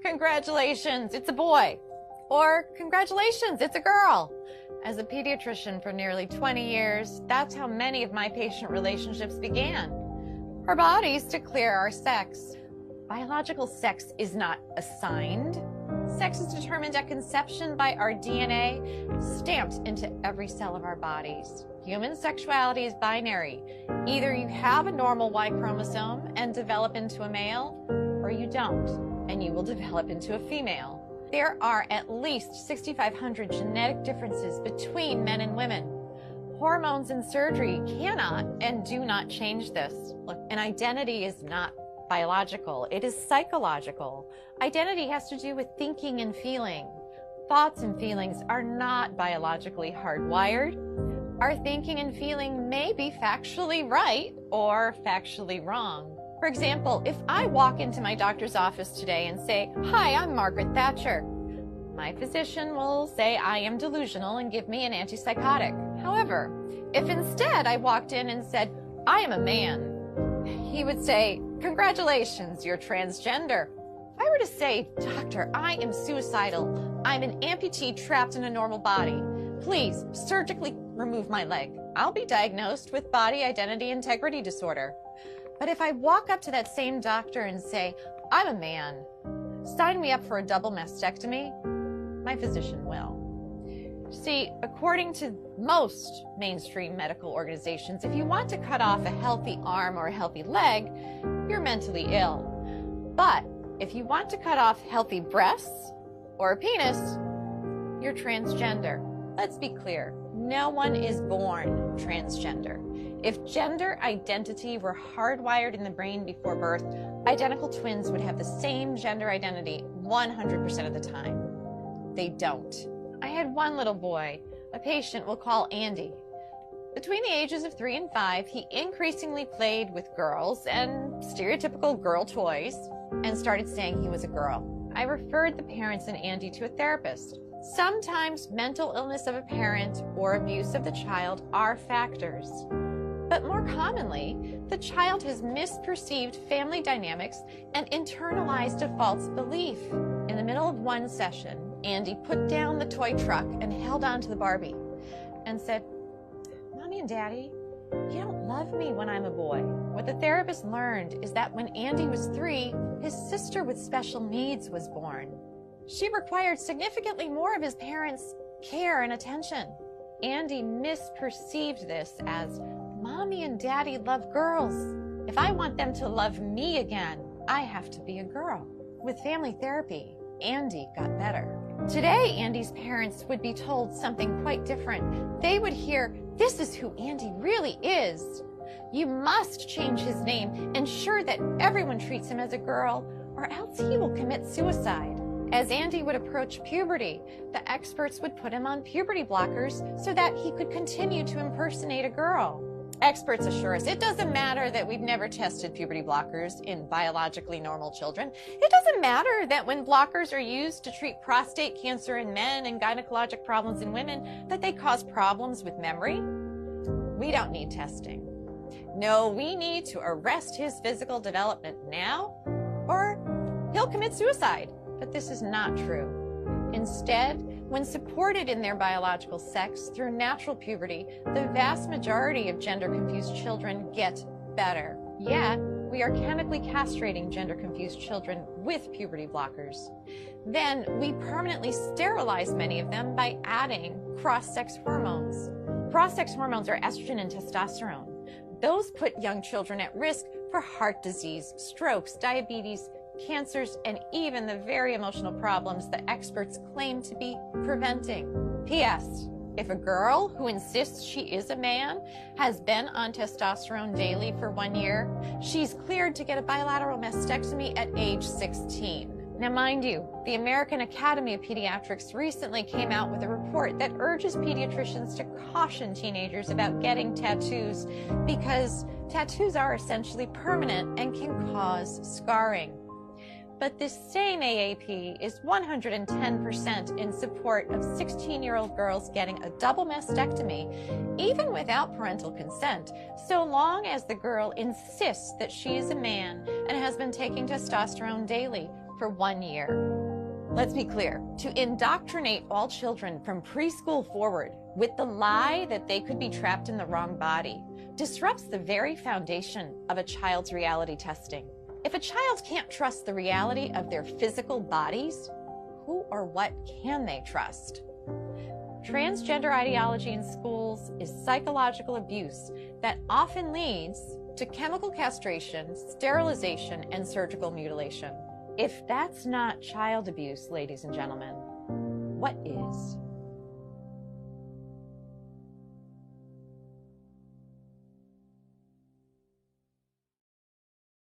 congratulations, it's a boy. Or congratulations, it's a girl. As a pediatrician for nearly 20 years, that's how many of my patient relationships began. Our bodies declare our sex. Biological sex is not assigned. Sex is determined at conception by our DNA, stamped into every cell of our bodies. Human sexuality is binary. Either you have a normal Y chromosome and develop into a male, or you don't, and you will develop into a female. There are at least 6,500 genetic differences between men and women. Hormones and surgery cannot and do not change this. Look, an identity is not biological, it is psychological. Identity has to do with thinking and feeling. Thoughts and feelings are not biologically hardwired. Our thinking and feeling may be factually right or factually wrong. For example, if I walk into my doctor's office today and say, "Hi, I'm Margaret Thatcher," my physician will say I am delusional and give me an antipsychotic. However, if instead I walked in and said, "I am a man," he would say, "Congratulations, you're transgender." If I were to say, "Doctor, I am suicidal. I'm an amputee trapped in a normal body. Please surgically remove my leg," I'll be diagnosed with body identity integrity disorder. But if I walk up to that same doctor and say, "I'm a man, sign me up for a double mastectomy," my physician will. See, according to most mainstream medical organizations, if you want to cut off a healthy arm or a healthy leg, you're mentally ill. But if you want to cut off healthy breasts or a penis, you're transgender. Let's be clear, no one is born transgender. If gender identity were hardwired in the brain before birth, identical twins would have the same gender identity 100% of the time. They don't. I had one little boy, a patient we'll call Andy. Between the ages of 3 and 5, he increasingly played with girls and stereotypical girl toys and started saying he was a girl. I referred the parents and Andy to a therapist. Sometimes mental illness of a parent or abuse of the child are factors. But more commonly, the child has misperceived family dynamics and internalized a false belief. In the middle of one session, Andy put down the toy truck and held on to the Barbie and said, "Mommy and Daddy, you don't love me when I'm a boy." What the therapist learned is that when Andy was 3, his sister with special needs was born. She required significantly more of his parents' care and attention. Andy misperceived this as, "Mommy and Daddy love girls. If I want them to love me again, I have to be a girl." With family therapy, Andy got better. Today, Andy's parents would be told something quite different. They would hear, "This is who Andy really is. You must change his name, ensure that everyone treats him as a girl, or else he will commit suicide." As Andy would approach puberty, the experts would put him on puberty blockers so that he could continue to impersonate a girl. Experts assure us it doesn't matter that we've never tested puberty blockers in biologically normal children. It doesn't matter that when blockers are used to treat prostate cancer in men and gynecologic problems in women, that they cause problems with memory. We don't need testing. No, we need to arrest his physical development now, or he'll commit suicide. But this is not true. Instead, when supported in their biological sex through natural puberty, the vast majority of gender-confused children get better. Yet, we are chemically castrating gender-confused children with puberty blockers. Then, we permanently sterilize many of them by adding cross-sex hormones. Cross-sex hormones are estrogen and testosterone. Those put young children at risk for heart disease, strokes, diabetes, cancers, and even the very emotional problems that experts claim to be preventing. P.S. If a girl who insists she is a man has been on testosterone daily for 1 year, she's cleared to get a bilateral mastectomy at age 16. Now, mind you, the American Academy of Pediatrics recently came out with a report that urges pediatricians to caution teenagers about getting tattoos because tattoos are essentially permanent and can cause scarring. But this same AAP is 110% in support of 16-year-old girls getting a double mastectomy, even without parental consent, so long as the girl insists that she is a man and has been taking testosterone daily for 1 year. Let's be clear, to indoctrinate all children from preschool forward with the lie that they could be trapped in the wrong body disrupts the very foundation of a child's reality testing. If a child can't trust the reality of their physical bodies, who or what can they trust? Transgender ideology in schools is psychological abuse that often leads to chemical castration, sterilization, and surgical mutilation. If that's not child abuse, ladies and gentlemen, what is?